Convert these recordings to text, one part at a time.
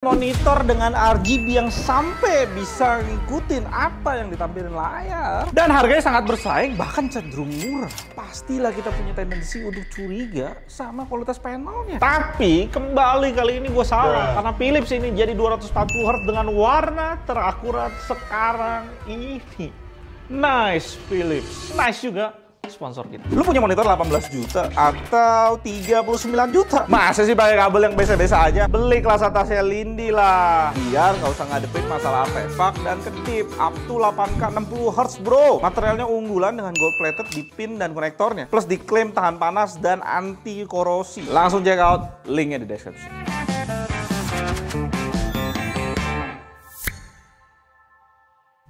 Monitor dengan RGB yang sampai bisa ngikutin apa yang ditampilin layar. Dan harganya sangat bersaing, bahkan cenderung murah. Pastilah kita punya tendensi untuk curiga sama kualitas panelnya. Tapi kembali kali ini gue salah. Karena Philips ini jadi 240 Hz dengan warna terakurat sekarang ini. Nice Philips. Nice juga sponsor kita. Lu punya monitor 18 juta atau 39 juta? Masa sih pakai kabel yang biasa-biasa aja? Beli kelas atasnya Lindi lah. Biar nggak usah ngadepin masalah artefak dan kedip. Up to 8K 60 Hz bro. Materialnya unggulan dengan gold plated di pin dan konektornya. Plus diklaim tahan panas dan anti korosi. Langsung check out, linknya di deskripsi.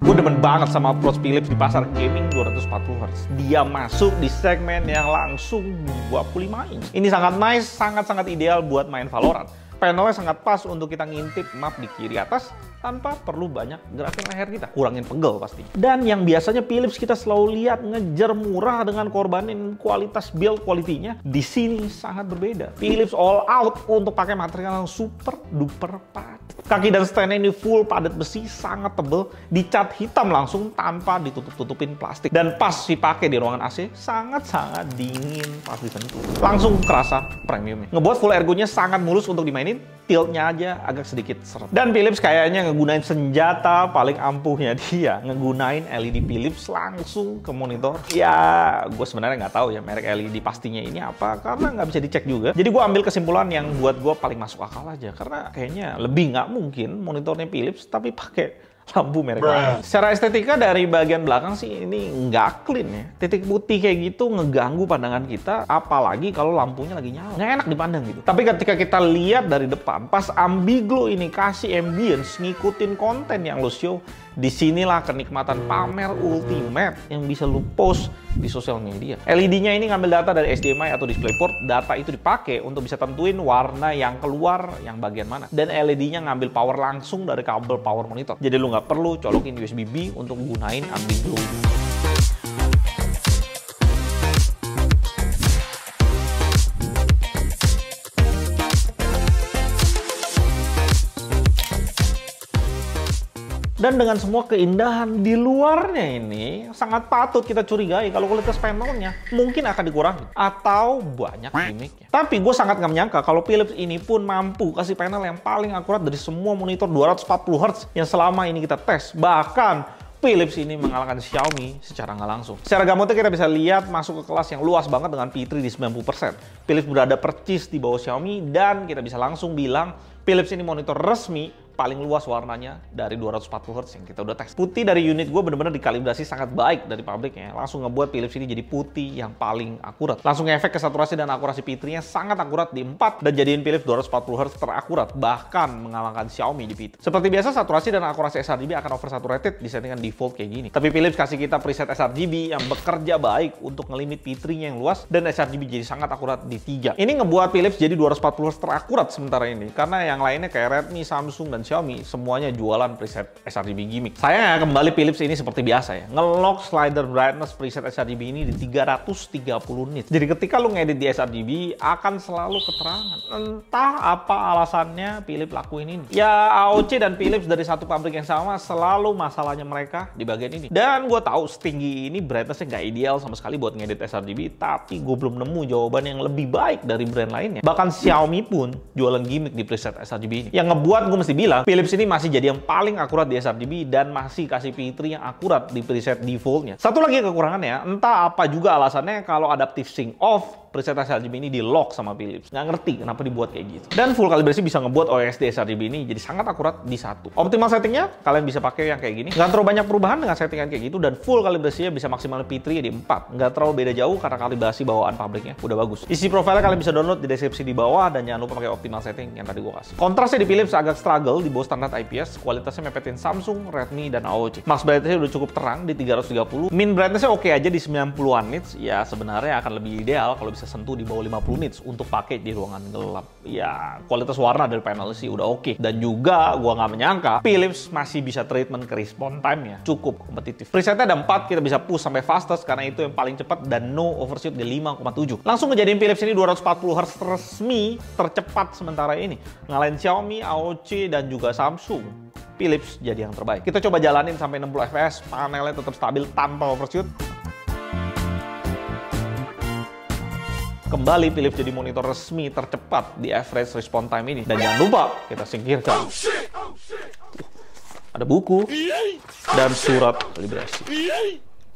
Gue demen banget sama approach Philips di pasar gaming 240 Hz. Dia masuk di segmen yang langsung 25 inch. Ini sangat nice, sangat-sangat ideal buat main Valorant. Panelnya sangat pas untuk kita ngintip map di kiri atas tanpa perlu banyak gerakin leher kita. Kurangin pegel pasti. Dan yang biasanya Philips kita selalu lihat ngejar murah dengan korbanin kualitas build quality-nya, di sini sangat berbeda. Philips all out untuk pakai material yang super duper padat. Kaki dan stand-nya ini full padat besi, sangat tebel, dicat hitam langsung tanpa ditutup-tutupin plastik. Dan pas dipakai di ruangan AC, sangat-sangat dingin pas disentuh. Langsung kerasa premiumnya. Ngebuat full ergonya sangat mulus untuk dimainin, tiltnya aja agak sedikit seret. Dan Philips kayaknya ngegunain senjata paling ampuhnya dia, ngegunain LED Philips langsung ke monitor. Ya, gue sebenarnya nggak tahu ya merek LED pastinya ini apa, karena nggak bisa dicek juga. Jadi gue ambil kesimpulan yang buat gue paling masuk akal aja, karena kayaknya lebih nggak mungkin monitornya Philips tapi pakai lampu merek lain. Secara estetika dari bagian belakang sih ini nggak clean ya. Titik putih kayak gitu ngeganggu pandangan kita, apalagi kalau lampunya lagi nyala. Nggak enak dipandang gitu. Tapi ketika kita lihat dari depan, pas Ambiglo ini kasih ambience ngikutin konten yang lo show, disinilah kenikmatan pamer ultimate yang bisa lo post di sosial media. LED-nya ini ngambil data dari HDMI atau DisplayPort. Data itu dipakai untuk bisa tentuin warna yang keluar yang bagian mana. Dan LED-nya ngambil power langsung dari kabel power monitor. Jadi lo nggak perlu colokin USB-B untuk gunain Ambiglo. Dan dengan semua keindahan di luarnya ini, sangat patut kita curigai kalau kualitas panelnya mungkin akan dikurangi atau banyak gimmicknya. Tapi gue sangat nggak menyangka kalau Philips ini pun mampu kasih panel yang paling akurat dari semua monitor 240 Hz yang selama ini kita tes. Bahkan Philips ini mengalahkan Xiaomi secara nggak langsung. Secara gamutnya kita bisa lihat masuk ke kelas yang luas banget dengan P3 di 90%. Philips berada percis di bawah Xiaomi dan kita bisa langsung bilang Philips ini monitor resmi paling luas warnanya dari 240 Hz yang kita udah tes. Putih dari unit gue bener-bener dikalibrasi sangat baik dari pabriknya. Langsung ngebuat Philips ini jadi putih yang paling akurat. Langsung efek ke saturasi dan akurasi P3-nya sangat akurat di 4 dan jadiin Philips 240 Hz terakurat, bahkan mengalahkan Xiaomi di P3. Seperti biasa, saturasi dan akurasi sRGB akan oversaturated di settingan default kayak gini. Tapi Philips kasih kita preset sRGB yang bekerja baik untuk ngelimit P3-nya yang luas dan sRGB jadi sangat akurat di 3. Ini ngebuat Philips jadi 240 Hz terakurat sementara ini, karena yang lainnya kayak Redmi, Samsung, dan Xiaomi semuanya jualan preset sRGB gimmick. Sayangnya kembali Philips ini seperti biasa ya, nge-lock slider brightness preset sRGB ini di 330 nits. Jadi ketika lu ngedit di sRGB akan selalu keterangan. Entah apa alasannya Philips lakuin ini. Ya AOC dan Philips dari satu pabrik yang sama, selalu masalahnya mereka di bagian ini. Dan gue tahu setinggi ini brightnessnya nggak ideal sama sekali buat ngedit sRGB, tapi gue belum nemu jawaban yang lebih baik dari brand lainnya. Bahkan Xiaomi pun jualan gimmick di preset sRGB ini. Yang ngebuat gue mesti bilang Philips ini masih jadi yang paling akurat di sRGB dan masih kasih P3 yang akurat di preset defaultnya. Satu lagi kekurangannya, entah apa juga alasannya kalau adaptive sync off, preset sRGB ini di lock sama Philips. Nggak ngerti kenapa dibuat kayak gitu. Dan full kalibrasi bisa ngebuat OSD sRGB ini jadi sangat akurat di satu. Optimal settingnya, kalian bisa pakai yang kayak gini. Nggak terlalu banyak perubahan dengan settingan kayak gitu, dan full kalibrasinya bisa maksimal P3 di 4. Nggak terlalu beda jauh karena kalibrasi bawaan pabriknya udah bagus. Isi profilnya kalian bisa download di deskripsi di bawah, dan jangan lupa pakai optimal setting yang tadi gue kasih. Kontrasnya di Philips agak struggle tebal di bawah standar IPS, kualitasnya mepetin Samsung, Redmi, dan AOC. Max brightness-nya udah cukup terang di 330, min brightness-nya oke aja di 90-an nits. Ya sebenarnya akan lebih ideal kalau bisa sentuh di bawah 50 nits untuk pakai di ruangan gelap. Ya kualitas warna dari panel sih udah oke. Dan juga gua nggak menyangka Philips masih bisa treatment ke response time-nya cukup kompetitif. Presetnya ada 4, kita bisa push sampai fastest karena itu yang paling cepat dan no overshoot di 5,7. Langsung ngejadiin Philips ini 240 Hz resmi tercepat sementara ini. Ngalahin Xiaomi, AOC, dan juga Samsung. Philips jadi yang terbaik. Kita coba jalanin sampai 60 fps, panelnya tetap stabil tanpa overshoot. Kembali Philips jadi monitor resmi tercepat di average response time ini. Dan jangan lupa kita singkirkan. Ada buku dan surat kalibrasi.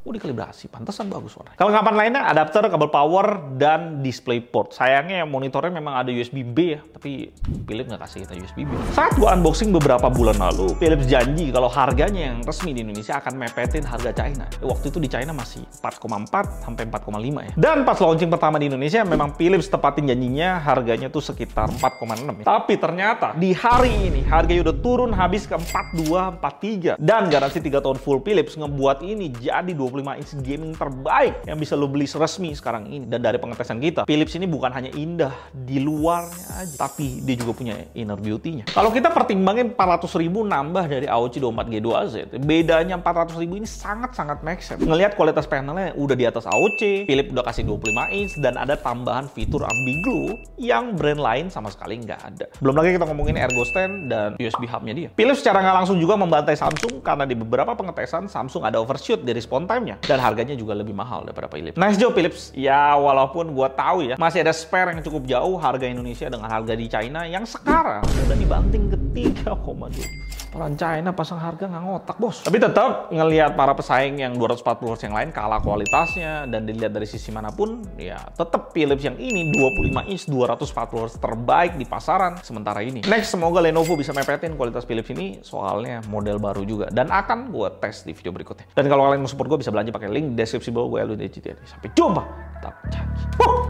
Oh, dikalibrasi, pantesan bagus warnanya. Kelengkapan lainnya, adapter, kabel power, dan display port. Sayangnya monitornya memang ada USB-B ya, tapi Philips nggak kasih kita USB-B. Saat gua unboxing beberapa bulan lalu, Philips janji kalau harganya yang resmi di Indonesia akan mepetin harga China. Waktu itu di China masih 4,4 sampai 4,5 ya. Dan pas launching pertama di Indonesia, memang Philips tepatin janjinya harganya tuh sekitar 4,6 ya. Tapi ternyata di hari ini harganya udah turun habis ke 42, 43. Dan garansi 3 tahun full Philips ngebuat ini jadi 25 inch gaming terbaik yang bisa lo beli resmi sekarang ini. Dan dari pengetesan kita, Philips ini bukan hanya indah di luarnya aja, tapi dia juga punya inner beauty-nya. Kalau kita pertimbangin 400.000 nambah dari AOC 24G2Z, bedanya 400.000 ini sangat-sangat make sense. Ngelihat kualitas panelnya udah di atas AOC, Philips udah kasih 25 inch, dan ada tambahan fitur Ambiglow yang brand lain sama sekali nggak ada. Belum lagi kita ngomongin Ergo Stand dan USB hub-nya dia. Philips secara nggak langsung juga membantai Samsung karena di beberapa pengetesan Samsung ada overshoot di response time dan harganya juga lebih mahal daripada Philips. Nice job Philips. Ya walaupun gua tahu ya masih ada spare yang cukup jauh harga Indonesia dengan harga di China yang sekarang udah dibanting ke 3,2. Orang China pasang harga nggak ngotak bos. Tapi tetap ngelihat para pesaing yang 240 Hz yang lain kalah kualitasnya, dan dilihat dari sisi manapun ya tetap Philips yang ini 25 inch 240 Hz terbaik di pasaran sementara ini. Next, semoga Lenovo bisa mepetin kualitas Philips ini, soalnya model baru juga dan akan gua tes di video berikutnya. Dan kalau kalian mau support gue bisa belanja pakai link deskripsi bawah. Gue Eldo dari GTR. Sampai jumpa. Tetap canggih.